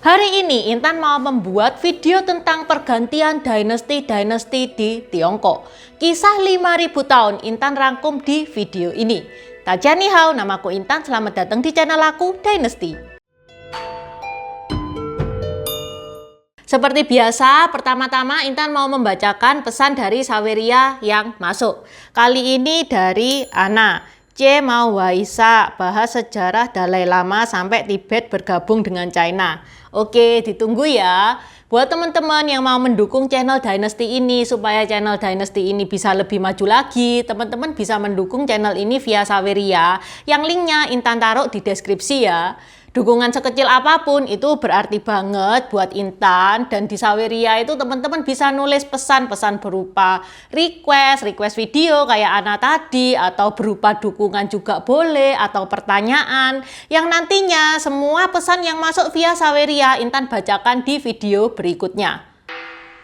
Hari ini Intan mau membuat video tentang pergantian dinasti-dinasti di Tiongkok. Kisah 5000 tahun Intan rangkum di video ini. Taja ni hao, namaku Intan, selamat datang di channel aku Dynasty. Seperti biasa, pertama-tama Intan mau membacakan pesan dari Saweria yang masuk. Kali ini dari Ana. C. Mau Waisa, bahas sejarah Dalai Lama sampai Tibet bergabung dengan China. Oke, ditunggu ya. Buat teman-teman yang mau mendukung channel Dynasty ini supaya channel Dynasty ini bisa lebih maju lagi, teman-teman bisa mendukung channel ini via Saweria yang linknya Intan taruh di deskripsi ya. Dukungan sekecil apapun itu berarti banget buat Intan, dan di Saweria itu teman-teman bisa nulis pesan-pesan berupa request video kayak Ana tadi, atau berupa dukungan juga boleh, atau pertanyaan yang nantinya semua pesan yang masuk via Saweria Intan bacakan di video berikutnya.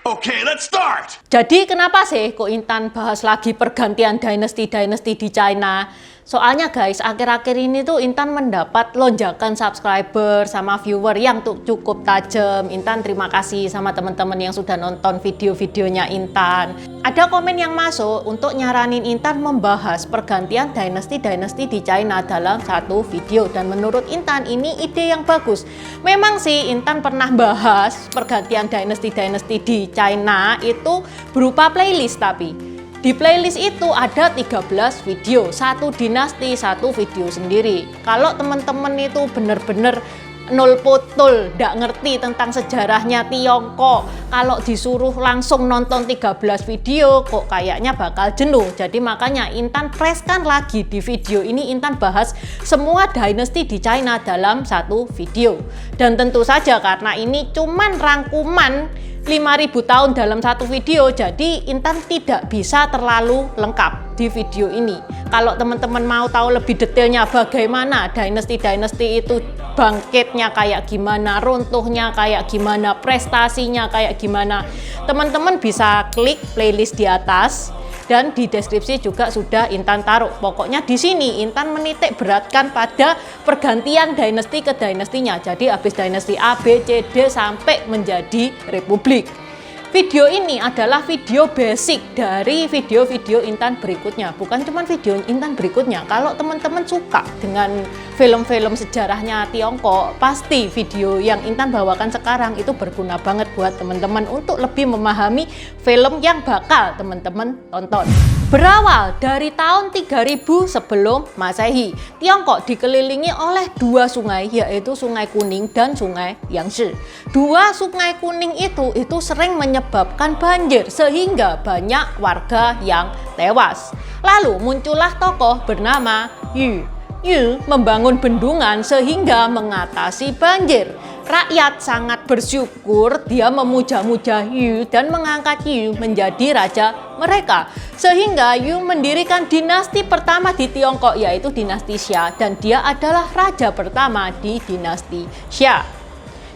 Oke, let's start. Jadi kenapa sih kok Intan bahas lagi pergantian dinasti di China? Soalnya guys, akhir-akhir ini tuh Intan mendapat lonjakan subscriber sama viewer yang tuh cukup tajam. Intan terima kasih sama teman-teman yang sudah nonton video-videonya Intan. Ada komen yang masuk untuk nyaranin Intan membahas pergantian dinasti di China dalam satu video. Dan menurut Intan ini ide yang bagus. Memang sih Intan pernah bahas pergantian dinasti di China itu berupa playlist, tapi di playlist itu ada 13 video, satu dinasti, satu video sendiri. Kalau teman-teman itu bener-bener nol potul, nggak ngerti tentang sejarahnya Tiongkok, kalau disuruh langsung nonton 13 video, kok kayaknya bakal jenuh. Jadi makanya Intan presskan lagi di video ini, Intan bahas semua dinasti di China dalam satu video. Dan tentu saja karena ini cuman rangkuman 5000 tahun dalam satu video, jadi Intan tidak bisa terlalu lengkap di video ini. Kalau teman-teman mau tahu lebih detailnya bagaimana dinasti itu bangkitnya kayak gimana, runtuhnya kayak gimana, prestasinya kayak gimana, teman-teman bisa klik playlist di atas. Dan di deskripsi juga sudah Intan taruh. Pokoknya di sini Intan menitik beratkan pada pergantian dinasti ke dinastinya. Jadi habis dinasti A, B, C, D sampai menjadi republik. Video ini adalah video basic dari video-video Intan berikutnya. Bukan cuma video Intan berikutnya. Kalau teman-teman suka dengan film-film sejarahnya Tiongkok, pasti video yang Intan bawakan sekarang itu berguna banget buat teman-teman untuk lebih memahami film yang bakal teman-teman tonton. Berawal dari tahun 3000 sebelum Masehi, Tiongkok dikelilingi oleh dua sungai, yaitu Sungai Kuning dan Sungai Yangtze. Dua sungai kuning itu sering menyebabkan banjir sehingga banyak warga yang tewas. Lalu muncullah tokoh bernama Yu. Yu membangun bendungan sehingga mengatasi banjir. Rakyat sangat bersyukur, dia memuja-muja Yu dan mengangkat Yu menjadi raja mereka. Sehingga Yu mendirikan dinasti pertama di Tiongkok, yaitu dinasti Xia, dan dia adalah raja pertama di dinasti Xia.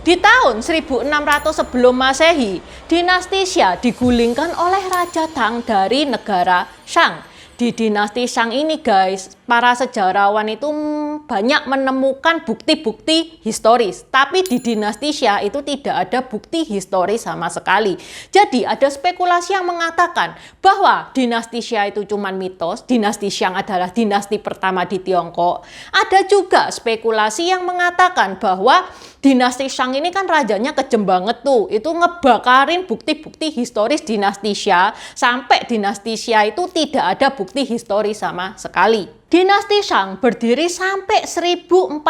Di tahun 1600 sebelum Masehi, dinasti Xia digulingkan oleh Raja Tang dari negara Shang. Di dinasti Shang ini guys, para sejarawan itu banyak menemukan bukti-bukti historis. Tapi di dinasti Xia itu tidak ada bukti historis sama sekali. Jadi ada spekulasi yang mengatakan bahwa dinasti Xia itu cuma mitos, dinasti Shang adalah dinasti pertama di Tiongkok. Ada juga spekulasi yang mengatakan bahwa dinasti Shang ini kan rajanya kejem banget tuh. Itu ngebakarin bukti-bukti historis dinasti Xia sampai dinasti Xia itu tidak ada bukti historis sama sekali. Dinasti Shang berdiri sampai 1046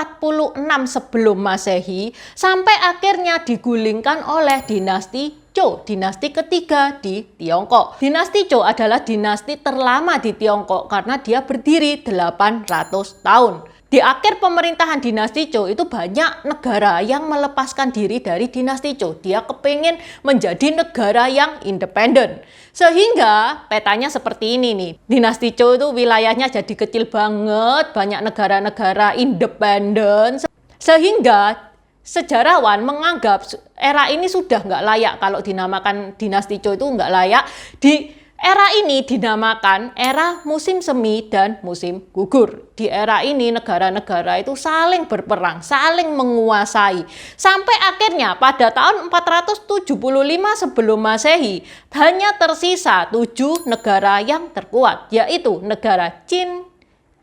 sebelum Masehi sampai akhirnya digulingkan oleh dinasti Zhou, dinasti ketiga di Tiongkok. Dinasti Zhou adalah dinasti terlama di Tiongkok karena dia berdiri 800 tahun. Di akhir pemerintahan dinasti Zhou itu banyak negara yang melepaskan diri dari dinasti Zhou. Dia kepingin menjadi negara yang independen. Sehingga petanya seperti ini nih. Dinasti Zhou itu wilayahnya jadi kecil banget, banyak negara-negara independen. Sehingga sejarawan menganggap era ini sudah nggak layak kalau dinamakan dinasti Zhou, itu nggak layak di Era ini dinamakan era musim semi dan musim gugur. Di era ini negara-negara itu saling berperang, saling menguasai. Sampai akhirnya pada tahun 475 sebelum Masehi, hanya tersisa 7 negara yang terkuat, yaitu negara Qin,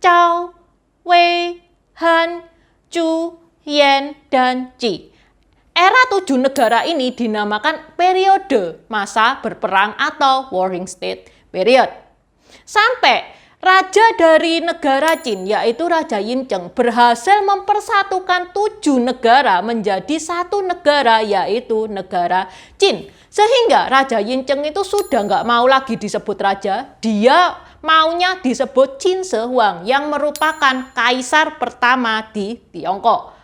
Zhou, Wei, Han, Chu, Yan, dan Qi. Era 7 negara ini dinamakan periode masa berperang atau warring state period. Sampai raja dari negara Qin, yaitu Raja Yincheng, berhasil mempersatukan 7 negara menjadi satu negara, yaitu negara Qin. Sehingga Raja Yincheng itu sudah nggak mau lagi disebut raja, dia maunya disebut Qin Shi Huang yang merupakan kaisar pertama di Tiongkok.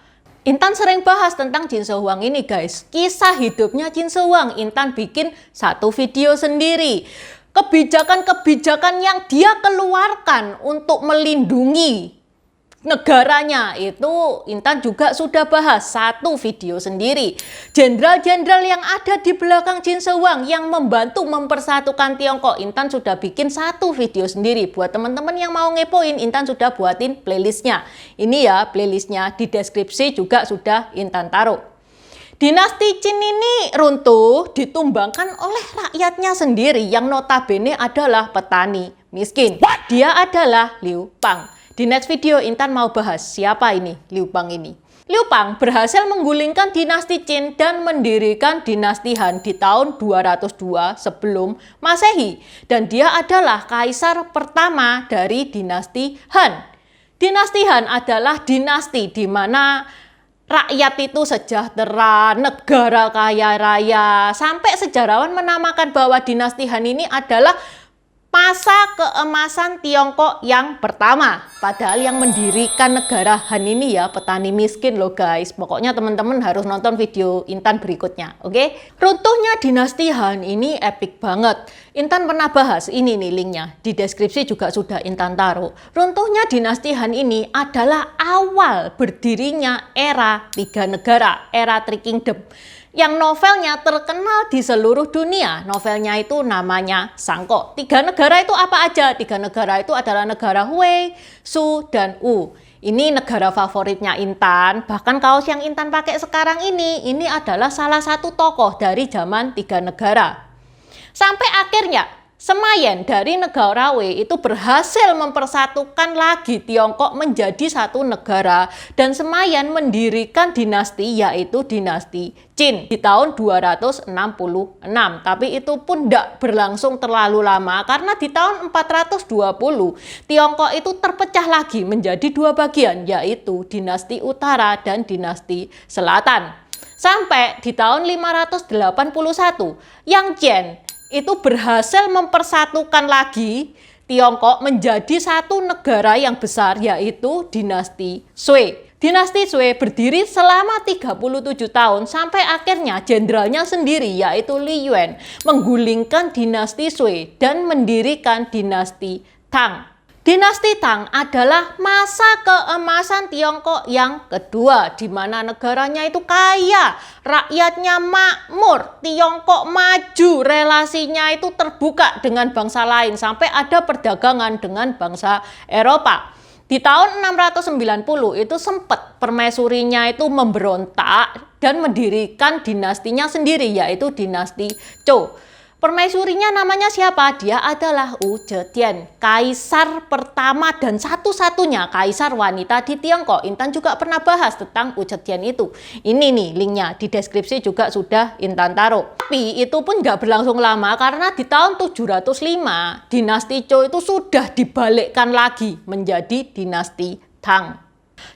Intan sering bahas tentang Qin Shi Huang ini guys. Kisah hidupnya Qin Shi Huang, Intan bikin satu video sendiri. Kebijakan-kebijakan yang dia keluarkan untuk melindungi negaranya itu Intan juga sudah bahas satu video sendiri. Jenderal-jenderal yang ada di belakang Qin Shi Huang yang membantu mempersatukan Tiongkok, Intan sudah bikin satu video sendiri. Buat teman-teman yang mau ngepoin, Intan sudah buatin playlistnya. Ini ya playlistnya, di deskripsi juga sudah Intan taruh. Dinasti Qin ini runtuh ditumbangkan oleh rakyatnya sendiri yang notabene adalah petani miskin. Dia adalah Liu Bang. Di next video Intan mau bahas siapa ini Liu Bang ini. Liu Bang berhasil menggulingkan dinasti Qin dan mendirikan dinasti Han di tahun 202 sebelum Masehi. Dan dia adalah kaisar pertama dari dinasti Han. Dinasti Han adalah dinasti di mana rakyat itu sejahtera, negara kaya raya. Sampai sejarawan menamakan bahwa dinasti Han ini adalah masa keemasan Tiongkok yang pertama. Padahal yang mendirikan negara Han ini ya petani miskin loh guys. Pokoknya teman-teman harus nonton video Intan berikutnya, oke? Runtuhnya dinasti Han ini epic banget. Intan pernah bahas, ini nih linknya. Di deskripsi juga sudah Intan taruh. Runtuhnya dinasti Han ini adalah awal berdirinya era 3 negara, era Three Kingdom. Yang novelnya terkenal di seluruh dunia. Novelnya itu namanya Sangko. 3 negara itu apa aja? 3 negara itu adalah negara Hui, Su, dan Wu. Ini negara favoritnya Intan. Bahkan kaos yang Intan pakai sekarang ini adalah salah satu tokoh dari zaman 3 negara. Sampai akhirnya Semayan dari negara Wei itu berhasil mempersatukan lagi Tiongkok menjadi satu negara, dan Semayan mendirikan dinasti yaitu dinasti Qin di tahun 266. Tapi itu pun tidak berlangsung terlalu lama karena di tahun 420 Tiongkok itu terpecah lagi menjadi 2 bagian, yaitu dinasti utara dan dinasti selatan. Sampai di tahun 581 Yang Qian itu berhasil mempersatukan lagi Tiongkok menjadi satu negara yang besar, yaitu dinasti Sui. Dinasti Sui berdiri selama 37 tahun sampai akhirnya jenderalnya sendiri yaitu Li Yuan menggulingkan dinasti Sui dan mendirikan dinasti Tang. Dinasti Tang adalah masa keemasan Tiongkok yang kedua, di mana negaranya itu kaya, rakyatnya makmur, Tiongkok maju, relasinya itu terbuka dengan bangsa lain, sampai ada perdagangan dengan bangsa Eropa. Di tahun 690 itu sempat permaisurinya itu memberontak dan mendirikan dinastinya sendiri, yaitu dinasti Zhou. Permaisurinya namanya siapa? Dia adalah Wu Zetian, kaisar pertama dan satu-satunya kaisar wanita di Tiongkok. Intan juga pernah bahas tentang Wu Zetian itu. Ini nih linknya, di deskripsi juga sudah Intan taruh. Tapi itu pun nggak berlangsung lama karena di tahun 705 dinasti Zhou itu sudah dibalikkan lagi menjadi dinasti Tang.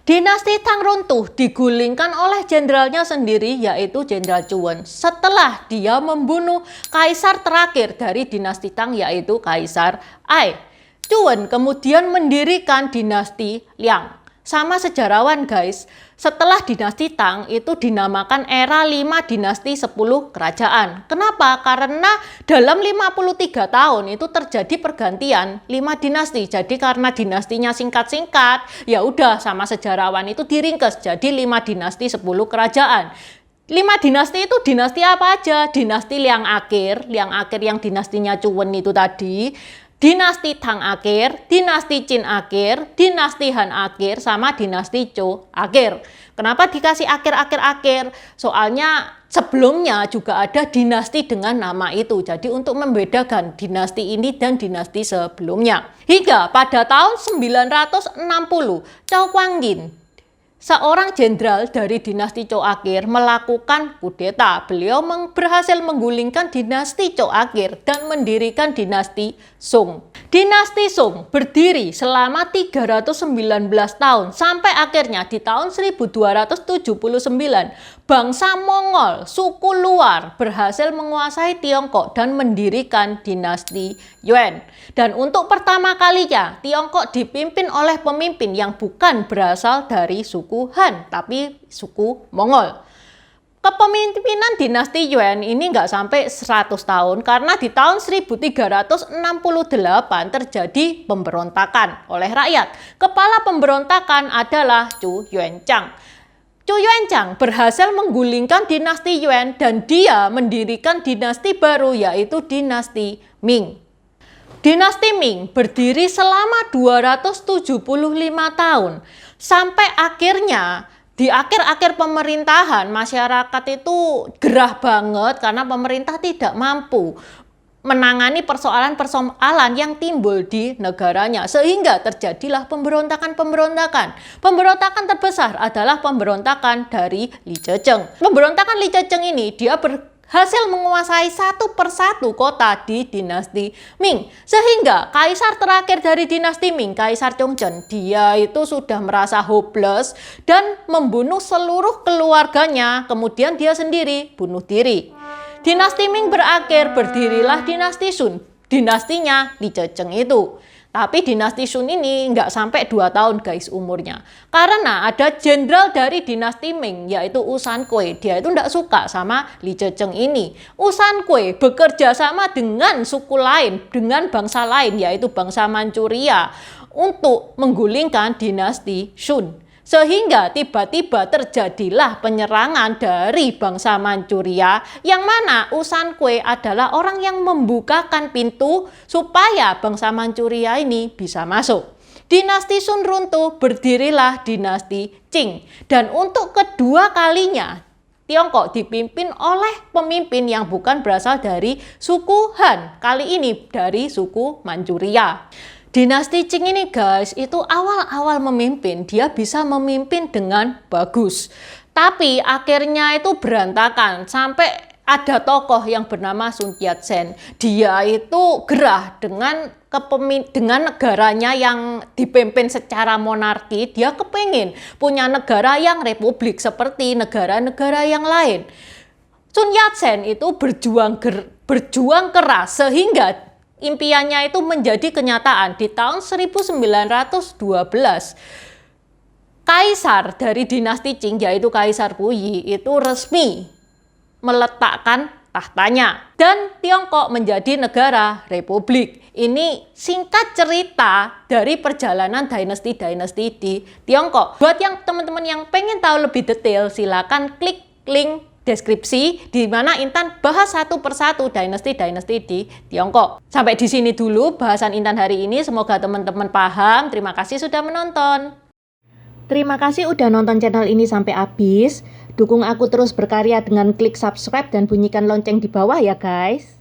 Dinasti Tang runtuh digulingkan oleh jenderalnya sendiri yaitu Jenderal Zhuwen setelah dia membunuh kaisar terakhir dari dinasti Tang yaitu Kaisar Ai. Zhuwen kemudian mendirikan dinasti Liang. Sama sejarawan guys, setelah dinasti Tang itu dinamakan era 5 dinasti 10 kerajaan. Kenapa? Karena dalam 53 tahun itu terjadi pergantian 5 dinasti. Jadi karena dinastinya singkat-singkat, ya udah sama sejarawan itu diringkes jadi 5 dinasti 10 kerajaan. 5 5 dinasti itu dinasti apa aja? Dinasti Liang Akhir yang dinastinya Chuwen itu tadi, dinasti Tang Akhir, dinasti Qin Akhir, dinasti Han Akhir, sama dinasti Zhou Akhir. Kenapa dikasih akhir? Soalnya sebelumnya juga ada dinasti dengan nama itu. Jadi untuk membedakan dinasti ini dan dinasti sebelumnya. Hingga pada tahun 960, Cao Guangyin, seorang jenderal dari dinasti Zhou Akhir, melakukan kudeta. Beliau berhasil menggulingkan dinasti Zhou Akhir dan mendirikan dinasti Song. Dinasti Song berdiri selama 319 tahun sampai akhirnya di tahun 1279 bangsa Mongol, suku luar, berhasil menguasai Tiongkok dan mendirikan dinasti Yuan. Dan untuk pertama kalinya Tiongkok dipimpin oleh pemimpin yang bukan berasal dari suku Han tapi suku Mongol. Kepemimpinan dinasti Yuan ini nggak sampai 100 tahun karena di tahun 1368 terjadi pemberontakan oleh rakyat. Kepala pemberontakan adalah Zhu Yuanzhang. Zhu Yuanzhang berhasil menggulingkan dinasti Yuan dan dia mendirikan dinasti baru yaitu dinasti Ming. Dinasti Ming berdiri selama 275 tahun sampai akhirnya di akhir-akhir pemerintahan masyarakat itu gerah banget karena pemerintah tidak mampu menangani persoalan-persoalan yang timbul di negaranya sehingga terjadilah pemberontakan. Pemberontakan terbesar adalah pemberontakan dari Li Zhezheng. Pemberontakan Li Zhezheng ini dia berhasil menguasai satu persatu kota di dinasti Ming. Sehingga kaisar terakhir dari dinasti Ming, Kaisar Chongzhen, dia itu sudah merasa hopeless dan membunuh seluruh keluarganya, kemudian dia sendiri bunuh diri. Dinasti Ming berakhir, berdirilah dinasti Sun, dinastinya Li Zhezheng itu. Tapi dinasti Sun ini nggak sampai 2 tahun guys umurnya. Karena ada jenderal dari dinasti Ming yaitu Wu Shankui. Dia itu nggak suka sama Li Zhezheng ini. Wu Shankui bekerja sama dengan suku lain, dengan bangsa lain yaitu bangsa Manchuria untuk menggulingkan dinasti Sun. Sehingga tiba-tiba terjadilah penyerangan dari bangsa Manchuria yang mana Wu Shankui adalah orang yang membukakan pintu supaya bangsa Manchuria ini bisa masuk. Dinasti Sun runtuh, berdirilah dinasti Qing. Dan untuk kedua kalinya Tiongkok dipimpin oleh pemimpin yang bukan berasal dari suku Han, kali ini dari suku Manchuria. Dinasti Qing ini guys, itu awal-awal memimpin, dia bisa memimpin dengan bagus. Tapi akhirnya itu berantakan, sampai ada tokoh yang bernama Sun Yat-sen. Dia itu gerah dengan negaranya yang dipimpin secara monarki, dia kepingin punya negara yang republik seperti negara-negara yang lain. Sun Yat-sen itu berjuang keras sehingga impiannya itu menjadi kenyataan. Di tahun 1912, kaisar dari dinasti Qing yaitu Kaisar Puyi itu resmi meletakkan tahtanya dan Tiongkok menjadi negara republik. Ini singkat cerita dari perjalanan dinasti-dinasti di Tiongkok. Buat yang teman-teman yang pengen tahu lebih detail, silakan klik link deskripsi di mana Intan bahas satu persatu dinasti-dinasti di Tiongkok. Sampai di sini dulu bahasan Intan hari ini. Semoga teman-teman paham. Terima kasih sudah menonton. Terima kasih udah nonton channel ini sampai habis. Dukung aku terus berkarya dengan klik subscribe dan bunyikan lonceng di bawah ya guys.